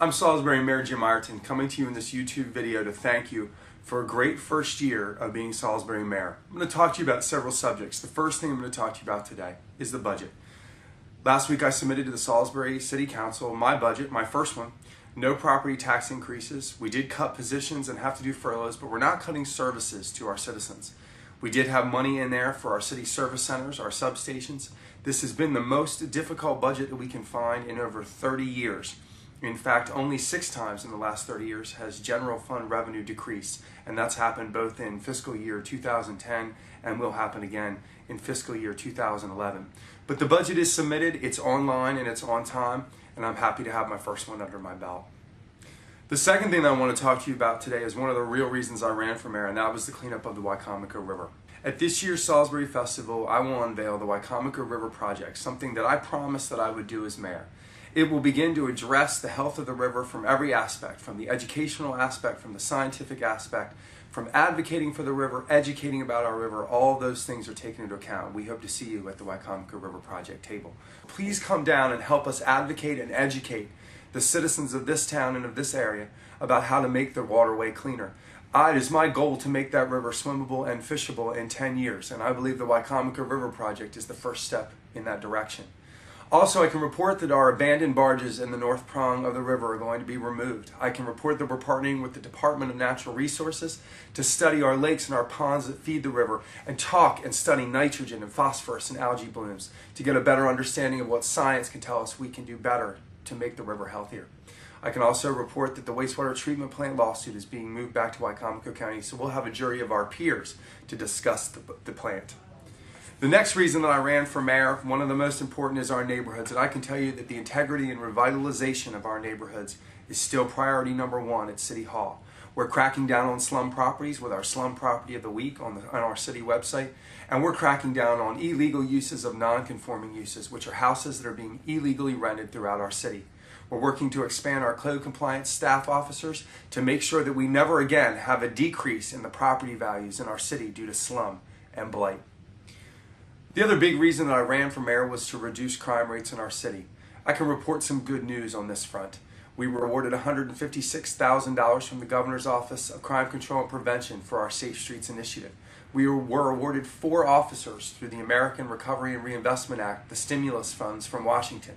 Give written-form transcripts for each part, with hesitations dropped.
I'm Salisbury Mayor James Ireton, coming to you in this YouTube video to thank you for a great first year of being Salisbury Mayor. I'm going to talk to you about several subjects. The first thing I'm going to talk to you about today is the budget. Last week I submitted to the Salisbury City Council my budget, my first one. No property tax increases. We did cut positions and have to do furloughs, but we're not cutting services to our citizens. We did have money in there for our city service centers, our substations. This has been the most difficult budget that we can find in over 30 years. In fact, only 6 times in the last 30 years has general fund revenue decreased, and that's happened both in fiscal year 2010 and will happen again in fiscal year 2011. But the budget is submitted, it's online, and it's on time, and I'm happy to have my first one under my belt. The second thing that I want to talk to you about today is one of the real reasons I ran for mayor, and that was the cleanup of the Wicomico River. At this year's Salisbury Festival, I will unveil the Wicomico River Project, something that I promised that I would do as mayor. It will begin to address the health of the river from every aspect, from the educational aspect, from the scientific aspect, from advocating for the river, educating about our river. All of those things are taken into account. We hope to see you at the Wicomico River Project table. Please come down and help us advocate and educate the citizens of this town and of this area about how to make the waterway cleaner. It is my goal to make that river swimmable and fishable in 10 years, and I believe the Wicomico River Project is the first step in that direction. Also, I can report that our abandoned barges in the north prong of the river are going to be removed. I can report that we're partnering with the Department of Natural Resources to study our lakes and our ponds that feed the river and talk and study nitrogen and phosphorus and algae blooms to get a better understanding of what science can tell us we can do better to make the river healthier. I can also report that the wastewater treatment plant lawsuit is being moved back to Wicomico County, so we'll have a jury of our peers to discuss the plant. The next reason that I ran for mayor, one of the most important, is our neighborhoods. And I can tell you that the integrity and revitalization of our neighborhoods is still priority number 1 at City Hall. We're cracking down on slum properties with our Slum Property of the Week on our city website. And we're cracking down on illegal uses of non-conforming uses, which are houses that are being illegally rented throughout our city. We're working to expand our code compliance staff officers to make sure that we never again have a decrease in the property values in our city due to slum and blight. The other big reason that I ran for mayor was to reduce crime rates in our city. I can report some good news on this front. We were awarded $156,000 from the Governor's Office of Crime Control and Prevention for our Safe Streets initiative. We were awarded 4 officers through the American Recovery and Reinvestment Act, the stimulus funds from Washington.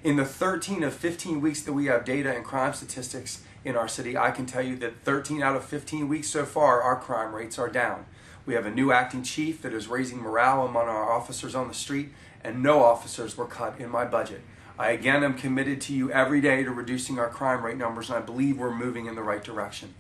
In the 13 of 15 weeks that we have data and crime statistics in our city, I can tell you that 13 out of 15 weeks so far, our crime rates are down. We have a new acting chief that is raising morale among our officers on the street, and no officers were cut in my budget. I again am committed to you every day to reducing our crime rate numbers, and I believe we're moving in the right direction.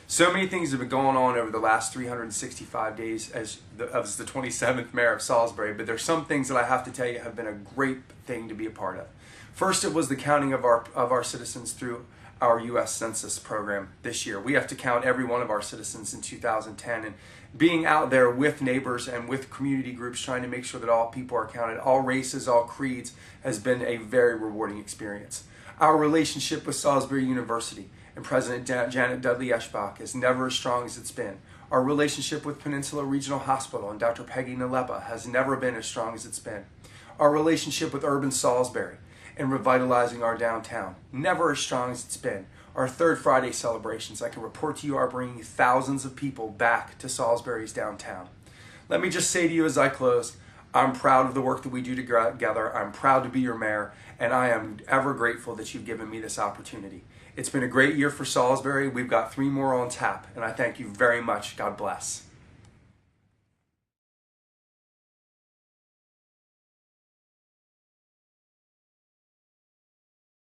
So many things have been going on over the last 365 days as the 27th mayor of Salisbury, but there's some things that I have to tell you have been a great thing to be a part of. First, it was the counting of our citizens through our U.S. Census program this year. We have to count every one of our citizens in 2010, and being out there with neighbors and with community groups trying to make sure that all people are counted, all races, all creeds, has been a very rewarding experience. Our relationship with Salisbury University and President Janet Dudley Eschbach is never as strong as it's been. Our relationship with Peninsula Regional Hospital and Dr. Peggy Nalepa has never been as strong as it's been. Our relationship with Urban Salisbury and revitalizing our downtown, never as strong as it's been. Our Third Friday celebrations, I can report to you, are bringing thousands of people back to Salisbury's downtown. Let me just say to you as I close, I'm proud of the work that we do together. I'm proud to be your mayor, and I am ever grateful that you've given me this opportunity. It's been a great year for Salisbury. We've got 3 more on tap, and I thank you very much. God bless.